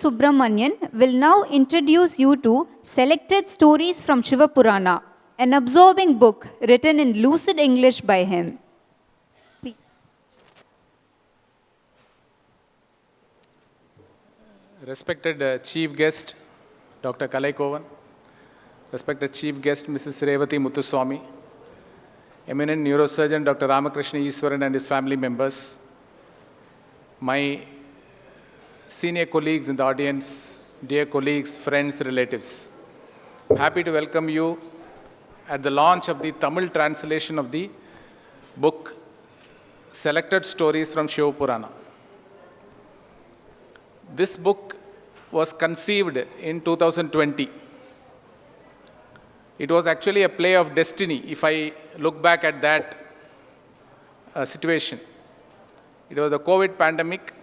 Subramanian will now introduce you to selected stories from Shiva Purana, an absorbing book written in lucid English by him. Please. Respected Chief Guest, Dr. Kathaigal, respected Chief Guest, Mrs. Revati Muthuswamy, eminent Neurosurgeon, Dr.Ramakrishna Easwaran and his family members, my senior colleagues in the audience, dear colleagues, friends, relatives. I'm happy to welcome you at the launch of the Tamil translation of the book, Selected Stories from Shiva Purana. This book was conceived in 2020. It was actually a play of destiny, if I look back at that situation. It was the COVID pandemic,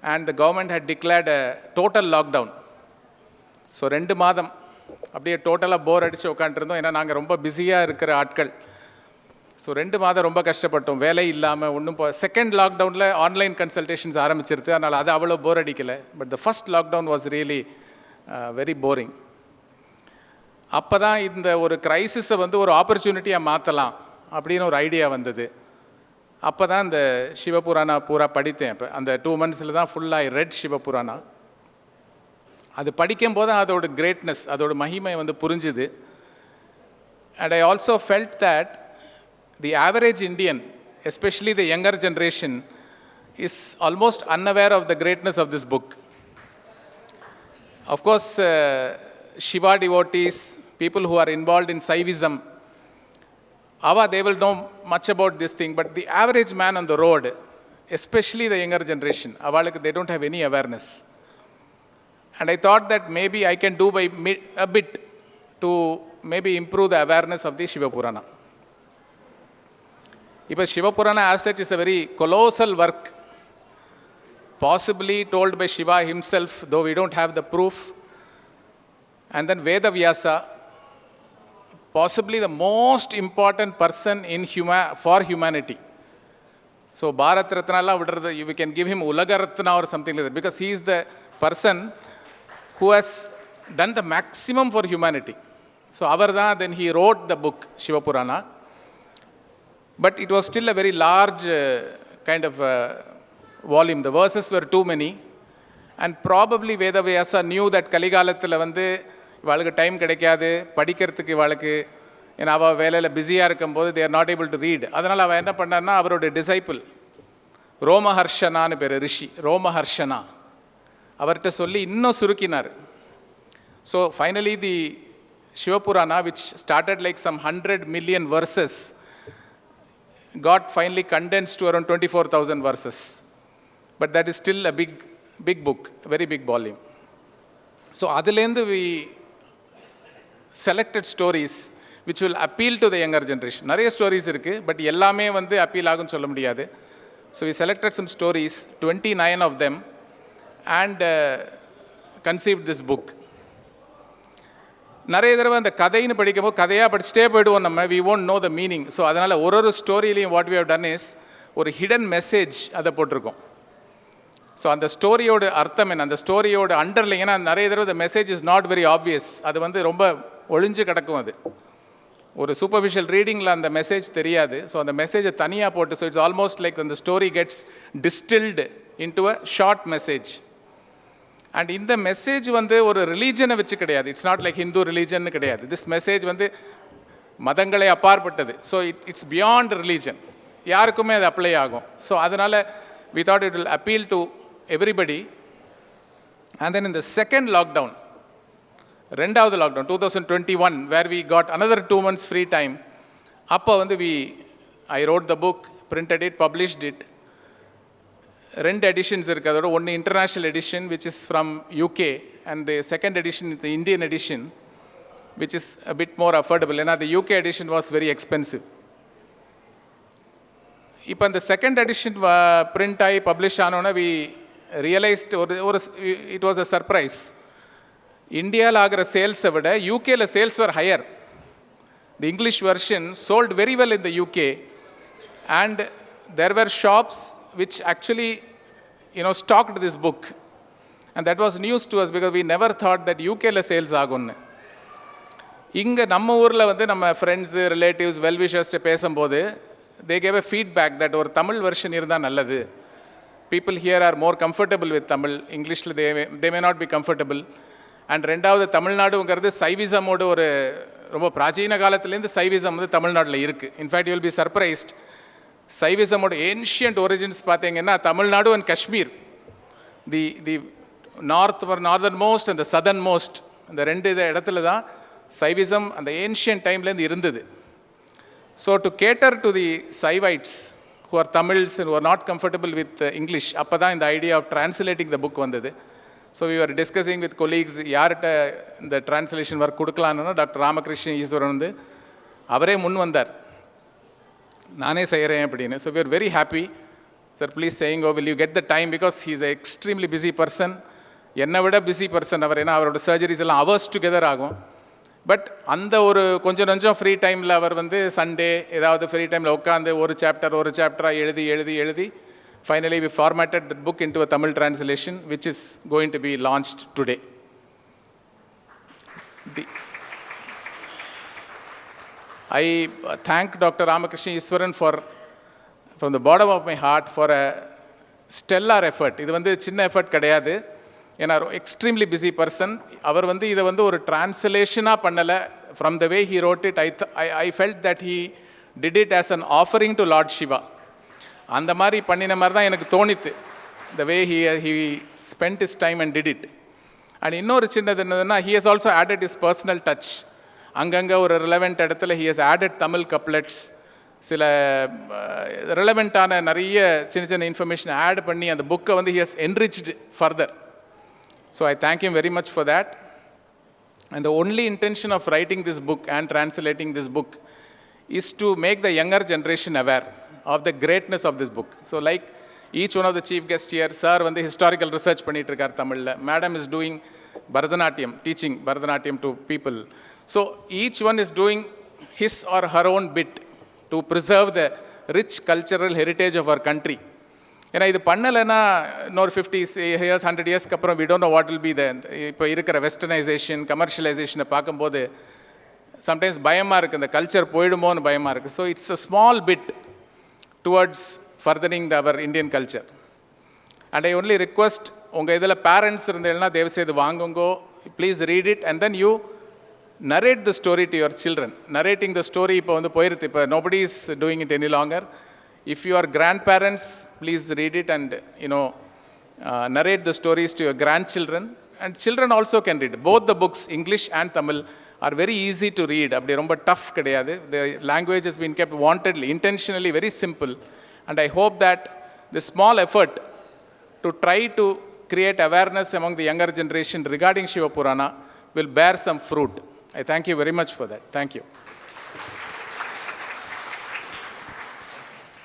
and the government had declared a total lockdown. So, 2 மாதம் அப்படியே டோட்டலாக போர் அடித்து உட்காந்துருந்தோம். ஏன்னா நாங்கள் ரொம்ப பிஸியாக இருக்கிற ஆட்கள். ஸோ 2 மாதம் ரொம்ப கஷ்டப்பட்டோம். வேலை இல்லாமல் ஒன்றும் செகண்ட் லாக்டவுனில் ஆன்லைன் கன்சல்டேஷன்ஸ் ஆரம்பிச்சிருது. அதனால் அது அவ்வளோ போர் அடிக்கலை. But the first lockdown was really very boring. அப்போ தான் இந்த ஒரு க்ரைசிஸை வந்து ஒரு ஆப்பர்ச்சுனிட்டியாக மாற்றலாம் அப்படின்னு ஒரு ஐடியா வந்தது. அப்போ தான் இந்த சிவபுராணா பூரா படித்தேன். இப்போ அந்த 2 monthஸில் தான் ஃபுல்லாக ரெட் சிவபுராணா. அது படிக்கும்போது அதோட கிரேட்னஸ், அதோட மகிமை வந்து புரிஞ்சுது. And I also felt that the average Indian, especially the younger generation, is almost unaware of the greatness of this book. Of course, Shiva devotees, people who are involved in Saivism, they will know much about this thing, but the average man on the road, especially the younger generation, they don't have any awareness. And I thought that maybe I can do a bit to maybe improve the awareness of the Shiva Purana. Because Shiva Purana as such is a very colossal work, possibly told by Shiva himself, though we don't have the proof. And then Veda Vyasa, possibly the most important person for humanity. So Bharat Ratna, we can give him Ulaga Ratna or something like that, because he is the person who has done the maximum for humanity. So Avarda, then he wrote the book Shiva Purana, but it was still a very large kind of volume. The verses were too many, and probably Veda Vyasa knew that Kaligalathila வந்து இவாளுக்கு time கிடைக்காது படிக்கிறதுக்கு. இவாளுக்கு ஏன்னா அவள் வேலையில் பிஸியாக இருக்கும்போது they are not able to read. அதனால் அவள் என்ன பண்ணார்னா அவருடைய டிசைபிள் ரோமஹர்ஷனான்னு பேர், ரிஷி ரோமஹர்ஷனா, அவர்கிட்ட சொல்லி இன்னும் சுருக்கினார். So finally the Shivapurana, which started like some 100 million verses, got finally condensed to around 24,000 verses. But that is still a big book, a very big volume. So அதிலேருந்து we selected stories which will appeal to the younger generation. நிறைய stories இருக்குது, but எல்லாமே வந்து appeal ஆகும்னு சொல்ல முடியாது. So we selected some stories, 29 of them, and conceived this book. நிறைய தடவை அந்த கதைன்னு படிக்கும்போது கதையாக படிச்சுட்டே போய்டுவோம் நம்ம, we won't know the meaning. So அதனால் ஒரு ஸ்டோரியிலையும் what we have done is ஒரு ஹிடன் மெசேஜ் அதை போட்டிருக்கோம். ஸோ அந்த ஸ்டோரியோட அர்த்தம் என்ன, அந்த ஸ்டோரியோட அண்டர்லைன், ஏன்னா நிறைய தடவை the message is not very obvious, அது வந்து ரொம்ப ஒளிஞ்சு கிடக்கும். அது ஒரு சூப்பர்ஃபிஷியல் ரீடிங்கில் அந்த மெசேஜ் தெரியாது. ஸோ அந்த மெசேஜை தனியாக போட்டு, ஸோ இட்ஸ் ஆல்மோஸ்ட் லைக் அந்த story gets distilled into a short message. And இந்த மெசேஜ் வந்து ஒரு ரிலீஜனை வச்சு கிடையாது, it's not like Hindu religion கிடையாது. திஸ் மெசேஜ் வந்து மதங்களை அப்பாற்பட்டது. ஸோ இட்ஸ் பியாண்ட் ரிலீஜன், யாருக்குமே அது அப்ளை ஆகும். ஸோ அதனால் we thought it will appeal to everybody. And then in the second lockdown, ரெண்டாவது lockdown 2021, where we got another 2 months free time, அப்போ வந்து I wrote the book, printed it, published it. 2 editions இருக்குது. அதோட ஒன்று international edition which is from UK, and the second edition is the Indian edition, which is a bit more affordable. ஏன்னா the UK edition was very expensive. இப்போ அந்த second edition print ஆகி publish ஆனோன்னா we realised it was a surprise. இந்தியாவில் ஆகிற சேல்ஸை விட யூகேல sales were higher. The English version sold very well in the UK, and there were shops which actually, stocked this book. And that was news to us because we never thought that UKல sales ஆகும்னு. இங்கே நம்ம ஊரில் வந்து நம்ம friends relatives வெல்விஷர்ஸ்ட்டு பேசும்போது they gave a feedback that ஒரு Tamil version இருந்தால் நல்லது. People here are more comfortable with Tamil. இங்கிலீஷில் they may not be comfortable. And ரெண்டாவது தமிழ்நாடுங்கிறது சைவிசமோடு ஒரு ரொம்ப பிராச்சீன காலத்துலேருந்து சைவிசம் வந்து தமிழ்நாட்டில் இருக்குது. In fact you will be surprised, சைவிசமோட ஏன்ஷியன்ட் ஒரிஜின்ஸ் பார்த்தீங்கன்னா Tamil Nadu and Kashmir, the northern most and southern most, அந்த ரெண்டு இடத்துல தான் சைவிசம் அந்த ஏன்ஷியன்ட் டைம்லேருந்து இருந்தது. So to cater to the Shaivites who are Tamils and who are not comfortable with English, அப்போ தான் இந்த idea of translating the book வந்தது. So we are discussing with colleagues யார்கிட்ட இந்த டிரான்ஸ்லேஷன் ஒர்க் கொடுக்கலான்னு டாக்டர் ராமகிருஷ்ண ஈஸ்வரன் வந்து அவரே முன் வந்தார், நானே செய்கிறேன் அப்படின்னு. So we are very happy. Sir please saying will you get the time, because he is extremely busy person, என்னை விட பிஸி பர்சன் அவர். ஏன்னா அவரோட சர்ஜரிஸ் எல்லாம் அவர்ஸ் டுகெதர் ஆகும். பட் அந்த ஒரு கொஞ்சம் ஃப்ரீ டைமில் அவர் வந்து சண்டே ஏதாவது ஃப்ரீ டைமில் உட்காந்து ஒரு சாப்டராக எழுதி finally we formatted the book into a Tamil translation which is going to be launched today. I thank Dr. Ramakrishna Easwaran from the bottom of my heart for a stellar effort. இது வந்து சின்ன effort கிடையாது, ஏன்னா extremely busy person. அவர் வந்து இதை வந்து ஒரு டிரான்ஸ்லேஷனாக பண்ணலை. From the way he wrote it, I felt that he did it as an offering to Lord Shiva. அந்த மாதிரி பண்ணின மாதிரி தான் எனக்கு தோணித்து, the way he spend his time and did it. அண்ட் இன்னொரு சின்னது என்னதுன்னா, he has also added his personal touch. அங்கங்கே ஒரு ரிலவெண்ட் இடத்துல he has added Tamil couplets, சில ரிலவெண்ட்டான நிறைய சின்ன இன்ஃபர்மேஷன் ஆட் பண்ணி அந்த புக்கை வந்து he has enriched further. So I thank you very much for that. And the only intention of writing this book and translating this book is to make the younger generation aware of the greatness of this book. So like each one of the chief guests here, sir வந்து historical research பண்ணிட்டு இருக்கார் தமிழில், madam is doing Bharatanatyam, teaching Bharatanatyam to people. So each one is doing his or her own bit to preserve the rich cultural heritage of our country. ஏன்னா இது பண்ணலைன்னா இன்னொரு 50 years 100 yearsக்கு அப்புறம் we don't know what will be the இப்போ இருக்கிற westernisation கமர்ஷியலைசேஷனை பார்க்கும்போது sometimes பயமாக இருக்குது, இந்த கல்ச்சர் போயிடுமோன்னு பயமாக இருக்குது. So it's a small bit towards furthering our Indian culture. And I only request, உங்கள் இதில் பேரண்ட்ஸ் இருந்தீங்கன்னா தயவு செய்து வாங்குங்கோ, please read it and then you narrate the story to your children. Narrating the story இப்போ வந்து போயிருது, இப்போ nobody is doing it any longer. If you are grandparents, please read it and narrate the stories to your grandchildren. And children also can read. Both the books, English and Tamil, are very easy to read. அப்படி ரொம்ப tough கிடையாது. The language has been kept wantedly, intentionally very simple. And I hope that the small effort to try to create awareness among the younger generation regarding Shiva Purana will bear some fruit. I thank you very much for that. Thank you.